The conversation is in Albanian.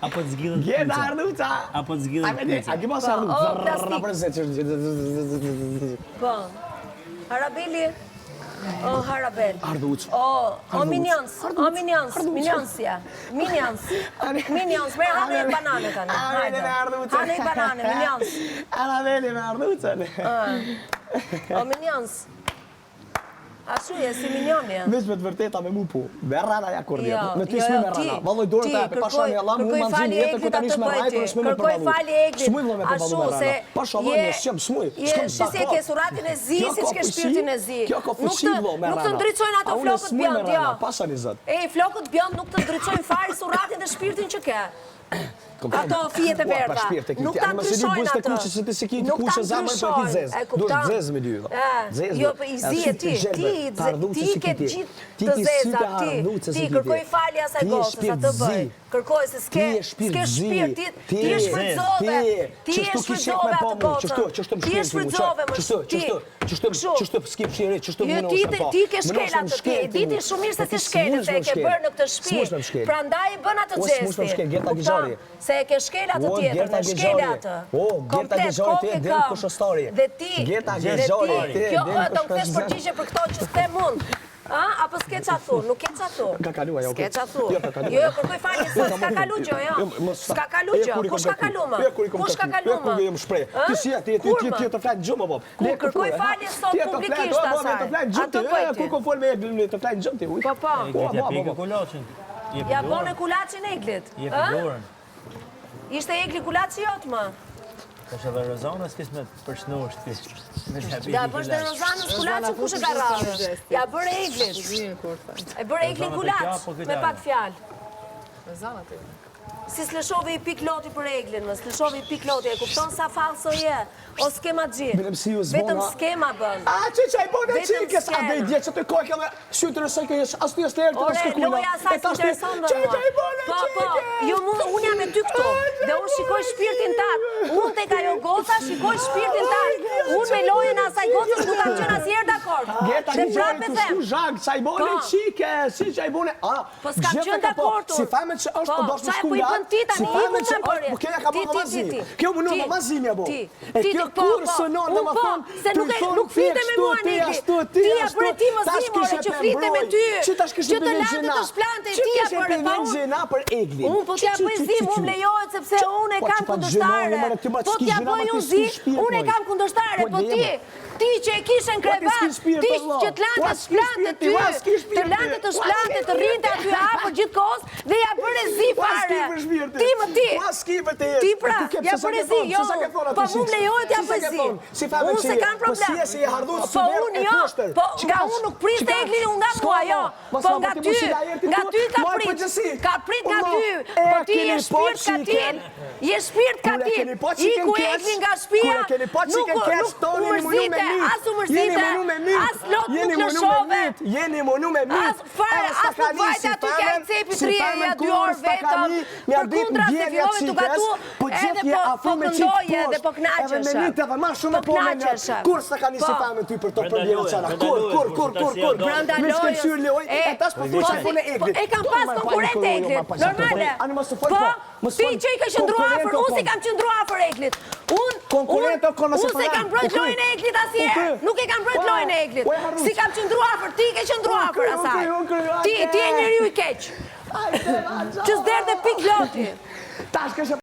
Apo të zgjidhet Gjeta Arduca. Apo të zgjidhet A ke pas Arduca? Po. Harabeli. O Harabel. Arduc. O Minions. O Minions. Minionsja. Minions. Minions. Me hanë e banane tani. Arabeli me Arduca. Hanë e banane, Minions. Arabeli me Arduca. O Minions. Ashtu je si Minioni. Veç me të vërteta me mu po. Me rana ja kur vjetë. Me ty jo, s'mi me ti, rana. Valloj dorën ta e pashani Allah, mu ma nëzim jetër këtë anis me rajtë, në s'mi me Kërkoj përbalu. fali Eglit. S'muj vlo me përbalu me rana. Pasha vë një s'jem s'muj. Shise ke suratin e zi, si që ke shpirtin e zi. Kjo ka fuqi vlo me rana. Nuk të ndrycojnë ato flokët bjond, jo. Pasani zët. Flokët bjond nuk të ndrycojnë fari suratin dhe shpirtin që ke. Ato fijet e verta. Nuk ta ndryshojnë ato. Nuk ta ndryshojnë. Dush zez me dy. Jo, për i zi e ti. Ti ke gjithë të zeza. Ti kërkoj falje asaj gosës, atë bëj. Kërkoj se s'ke shpirt. Ti e shfrytzove. Ti e shfrytzove atë gosën. Ti e shfrytzove më. Qështu s'ki pëshire, qështu më në është Ti ke shkela të ti. Ti ti shumë mirë se si shkele, se e ke bërë në këtë shpi. Pra ndaj bën atë gjesti. Se e ke shkela të tjetër, me shkela atë. Komplet, kokë e kam. Dhe ti, kjo të më këthesh përgjigje për këto që s'te mund. Apo s'ke qa thu, nuk ke qa thu. Ka kalua, jo. S'ke qa thu. Jo, kërkoj falje, s'ka kalu gjo, jo. S'ka kalu gjo, ku shka kalu më? Ku shka kalu më? Kur jem shprej. Ti si ti të flet gjumë, bop. Kërkoj falje sot publikisht asaj. Ato bëjti. Kur ko fol me Eglin, të flet gjumë ti, uj. Po. Ja pike kulaçin. Ja bone kulaçin Eglit. Je dorën. Ishte Egli kulaçi jot më. Është edhe Rozanës kis me përshnuar ti. Ja bësh dhe Rozanës kulaçin kush e ka rrahë. Ja bërë Eglit. E bërë Egli kulaç me pak fjalë. Rozana ti. Si s'lëshove i pik loti për Eglin, më s'lëshove i pik loti, e kupton sa falso je, o skema gjithë, vetëm skema bën. Që i bën e qikës, a dhe i dje që të kojke dhe sytër e sëjke, as të jeshtë e të shkukuna. Ore, loja sa si intereson dhe më. Që i bën e qikës. Jo, unë jam e ty këto, dhe unë shikoj shpirtin tatë, unë te ka jo gota, shikoj shpirtin tatë, unë me lojën asaj gotës nuk kam qenë asjerë dakord. Geta një gjojnë të shku zhagë, që i bën e qikës, si që i bën e... Po s'kam qenë dakord, si fame që është të doshtë shku nga, si fame që është, po kena ka bërë mamazim. Kjo më nuk mamazim ja bo. E kjo kur së non dhe më thonë, se nuk flite me mua Nikli. Ti ja bërë ti mëzimore që flite me ty, që të lande të shplante, ti ja bërë pa unë. Unë po t'ja bëj zim, unë lejohet sepse unë e kam kundërshtare. Po t'ja bëj unë zim, unë e kam kundërshtare, po ti që e kishe në krevat, ti që të lande të shplante ty, të lande të shplante të rrinte aty apër gjithë kohës, dhe ja bërë zi fare. Ti më ti. Ti pra, ja bërë zi, jo. Po mu lejohet ja bërë zi. Unë se kam problem. Po unë jo, po nga unë nuk priste Eglin unë nga mua, jo. Po nga ty ka prit. Ka prit nga ty. Po ti je shpirt ka tin. Je shpirt ka tin. Iku Eglin nga shpia, nuk u mërzite, as u mërzite, as lot nuk lëshove. Jeni mënu me mit. As nuk vajte aty kja i cepi 3 orë vetëm, për kundra se fillove të gatu, edhe po këndoje dhe po knaqeshe. Edhe me mitë edhe ma shumë po me një. Kur s'ta ka një si famë ty për to probleme qara? Kur? Branda lojës. E tash po thuj që e pune Eglit. E kam pas konkurent Eglit, normale. Po, ti që i ka qëndru afer, unë si kam qëndru afer Eglit. Unë se kam brojt lojnë e Eglit asje, nuk e kam brojt lojnë e Eglit. Si kam qëndru afer, ti ke qëndru afer asaj. Ti e njëri ju i keq. Që s'der dhe pik loti. Tash kështë